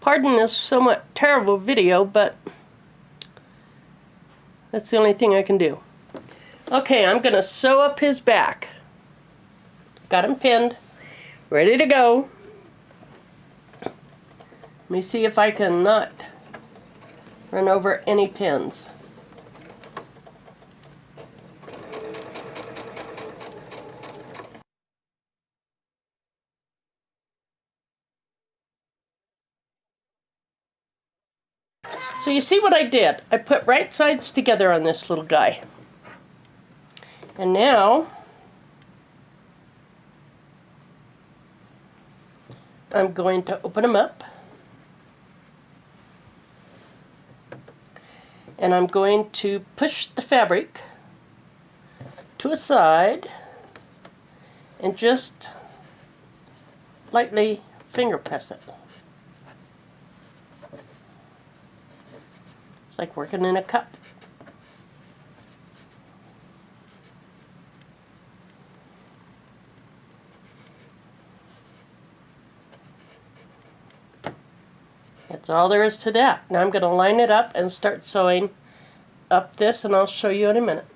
Pardon this somewhat terrible video, but that's the only thing I can do. Okay, I'm going to sew up his back. Got him pinned, ready to go. Let me see if I can not run over any pins. So you see what I did? I put right sides together on this little guy. And now I'm going to open him up. And I'm going to push the fabric to a side and just lightly finger press it. It's like working in a cup. That's all there is to that. Now I'm going to line it up and start sewing up this, and I'll show you in a minute.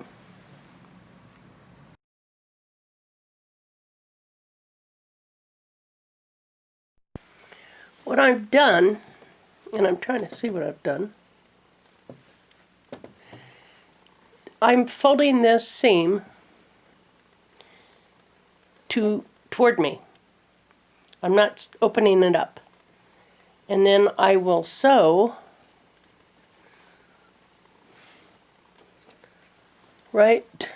What I've done, and I'm trying to see what I've done, I'm folding this seam toward me. I'm not opening it up. And then I will sew right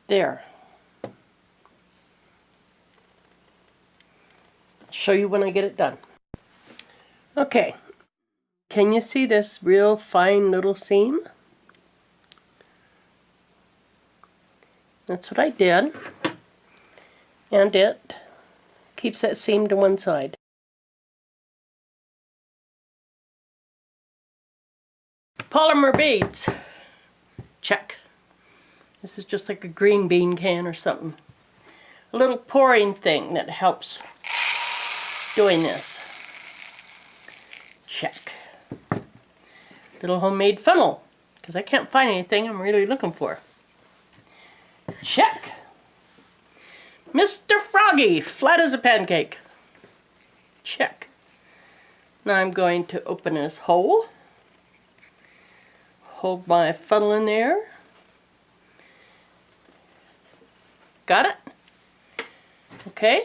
there. I'll show you when I get it done. Okay, can you see this real fine little seam? That's what I did, and it keeps that seam to one side. Polymer beads. Check. This is just like a green bean can or something. A little pouring thing that helps doing this. Check. Little homemade funnel, because I can't find anything I'm really looking for. Check. Mr. Froggy, flat as a pancake. Check. Now I'm going to open his hole. Hold my funnel in there. Got it? Okay.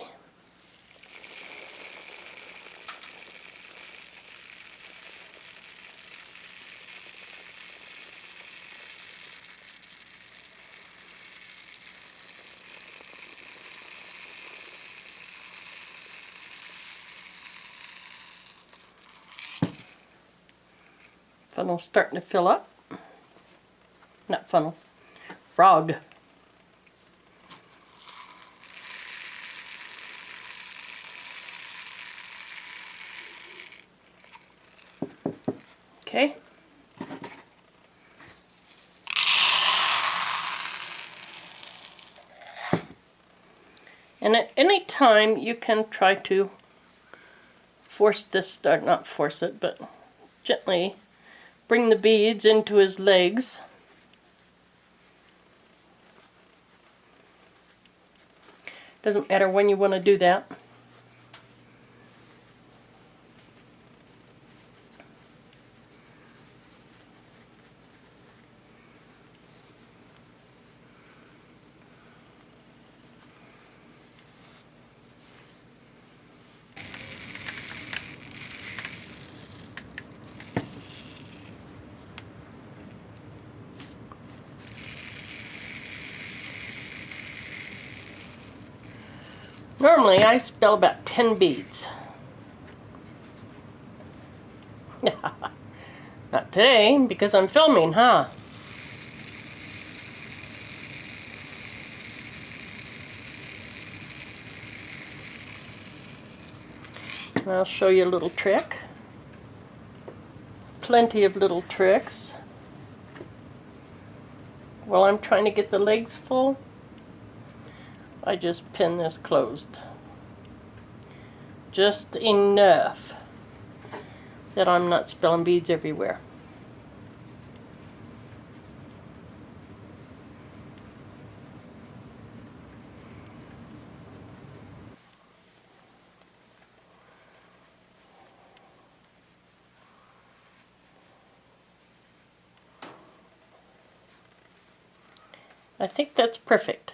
Funnel's starting to fill up. Not funnel, frog. Okay. And at any time you can try to force this, or not force it, but gently bring the beads into his legs. Doesn't matter when you want to do that. Normally I spill about 10 beads. Not today, because I'm filming, huh? I'll show you a little trick. Plenty of little tricks. While I'm trying to get the legs full, I just pin this closed. just enough that I'm not spilling beads everywhere. I think that's perfect.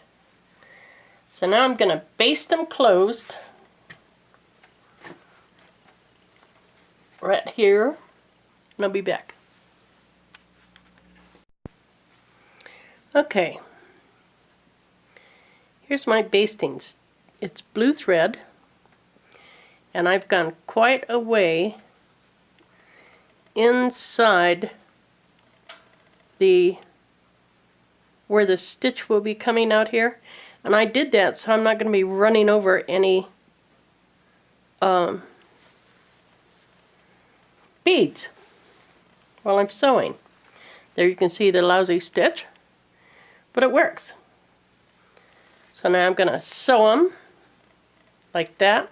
So now I'm going to baste them closed right here, and I'll be back. Okay, here's my bastings. It's blue thread, and I've gone quite a way inside where the stitch will be coming out here. And I did that so I'm not going to be running over any beads while I'm sewing. There you can see the lousy stitch, but it works. So now I'm going to sew them like that,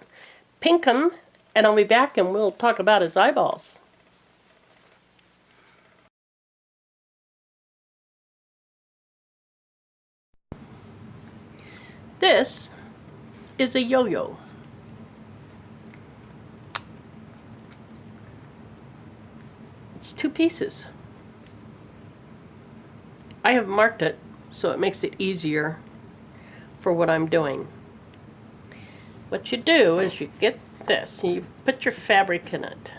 pink them, and I'll be back and we'll talk about his eyeballs. This is a yo-yo. It's 2 pieces. I have marked it so it makes it easier for what I'm doing. What you do is you get this and you put your fabric in it.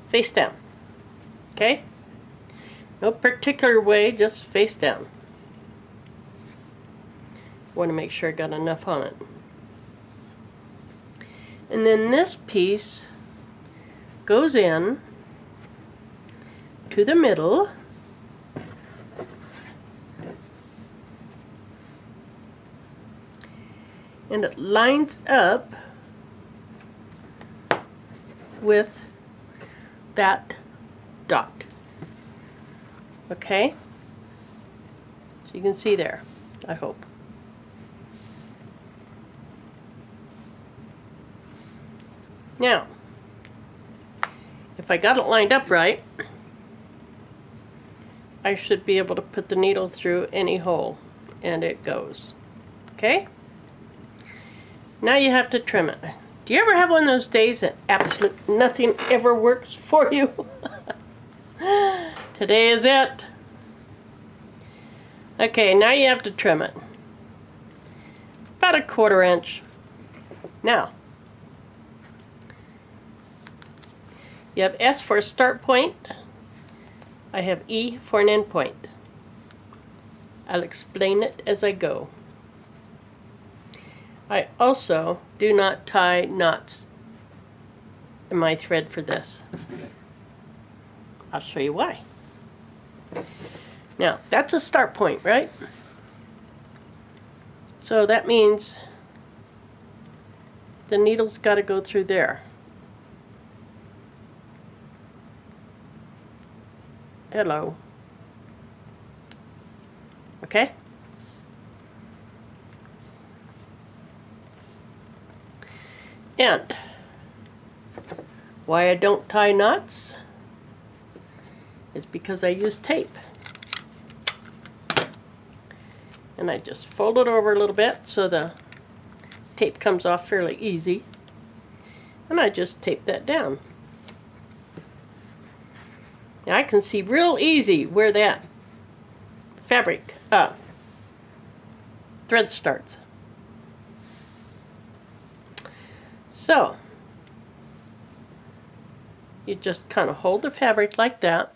Face down. Okay? No particular way, just face down. Want to make sure I got enough on it. And then this piece goes in to the middle, and it lines up with that dot. Okay? So you can see there, I hope. Now, if I got it lined up right, I should be able to put the needle through any hole, and it goes. Okay? Now you have to trim it. Do you ever have one of those days that absolute nothing ever works for you? Today is it. Okay, now you have to trim it. About 1/4 inch. Now, you have S for a start point. I have E for an end point. I'll explain it as I go. I also do not tie knots in my thread for this. I'll show you why. Now, that's a start point, right? So that means the needle's got to go through there. Hello. Okay? And why I don't tie knots is because I use tape. And I just fold it over a little bit so the tape comes off fairly easy. And I just tape that down. Now I can see real easy where that fabric, thread starts. So, you just kind of hold the fabric like that,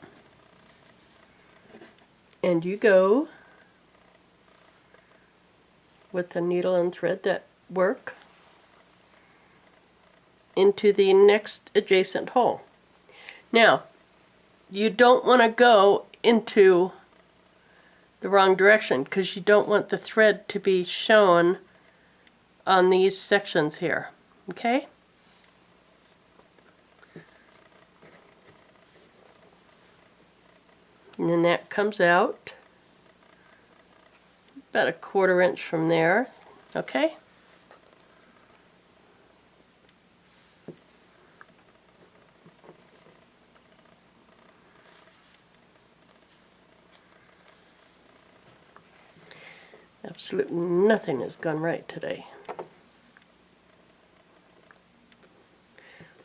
and you go with the needle and thread that work into the next adjacent hole. Now, you don't want to go into the wrong direction because you don't want the thread to be shown on these sections here. Okay? And then that comes out about 1/4 inch from there. Okay? Absolutely nothing has gone right today.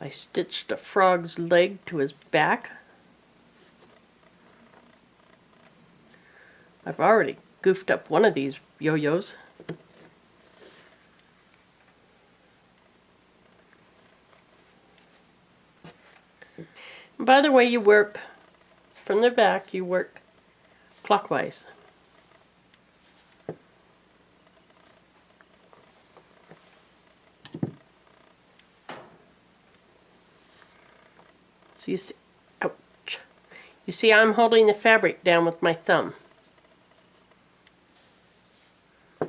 I stitched a frog's leg to his back. I've already goofed up one of these yo-yos. By the way, you work from the back, you work clockwise. So you see, ouch. You see I'm holding the fabric down with my thumb. Boy,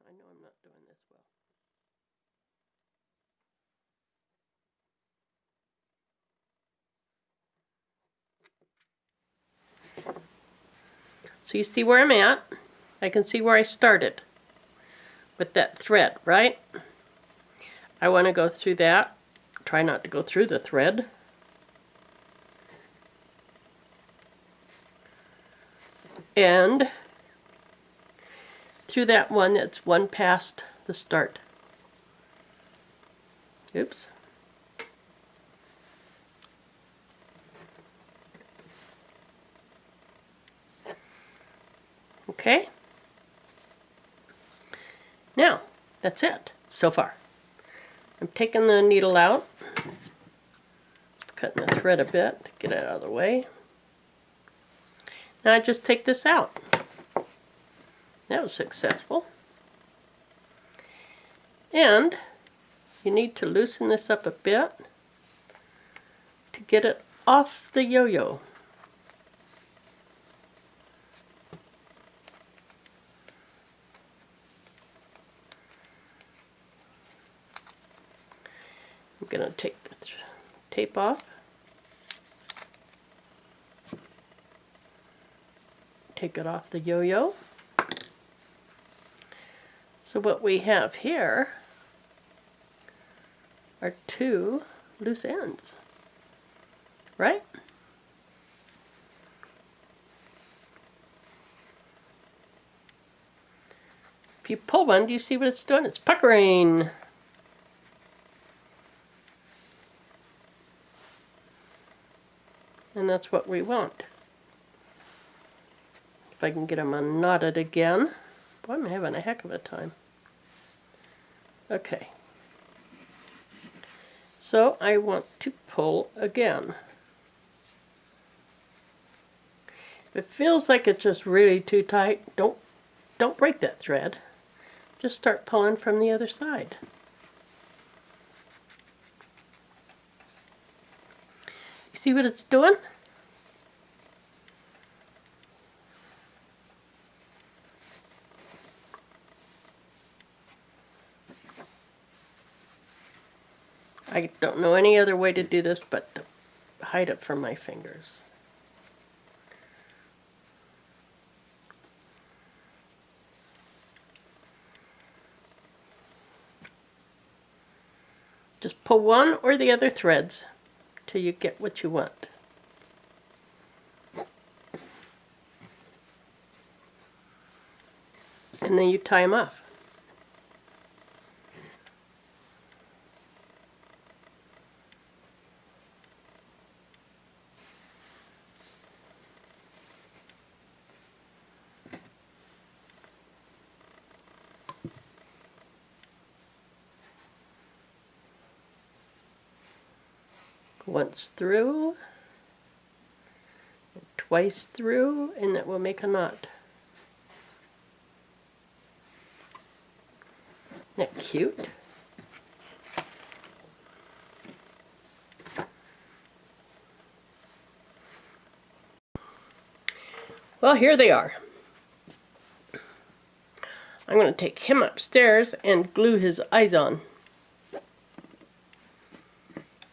I know I'm not doing this well. So you see where I'm at? I can see where I started with that thread, right? I want to go through that. Try not to go through the thread. And through that one that's one past the start. Oops. Okay. Now, that's it so far. I'm taking the needle out, cutting the thread a bit to get it out of the way. Now I just take this out. That was successful. And you need to loosen this up a bit to get it off the yo-yo. I'm going to take the tape off. Take it off the yo-yo. So what we have here are two loose ends, right? If you pull one, do you see what it's doing? It's puckering. And that's what we want. If I can get them unknotted again. Boy, I'm having a heck of a time. Okay. So I want to pull again. If it feels like it's just really too tight, don't break that thread. Just start pulling from the other side. You see what it's doing? I don't know any other way to do this but to hide it from my fingers. Just pull one or the other threads till you get what you want. And then you tie them off. Once through, twice through, and that will make a knot. Isn't that cute? Well, here they are. I'm going to take him upstairs and glue his eyes on.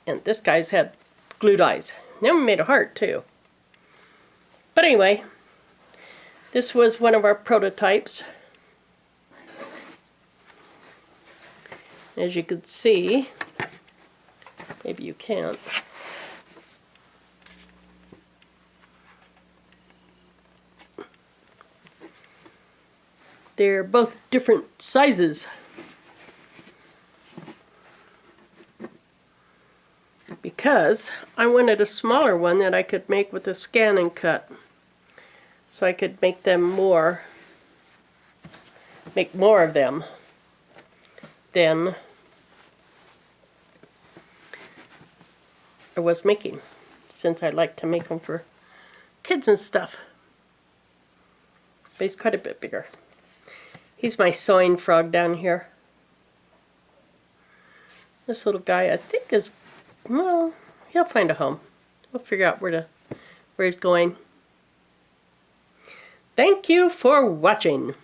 And this guy's had glued eyes. Now we made a heart too. But anyway, this was one of our prototypes. As you can see, maybe you can't. They're both different sizes. Because I wanted a smaller one that I could make with a scan and cut. So I could make them more of them than I was making, since I like to make them for kids and stuff. But he's quite a bit bigger. He's my sewing frog down here. This little guy, I think, is, well, he'll find a home. We'll figure out where he's going. Thank you for watching.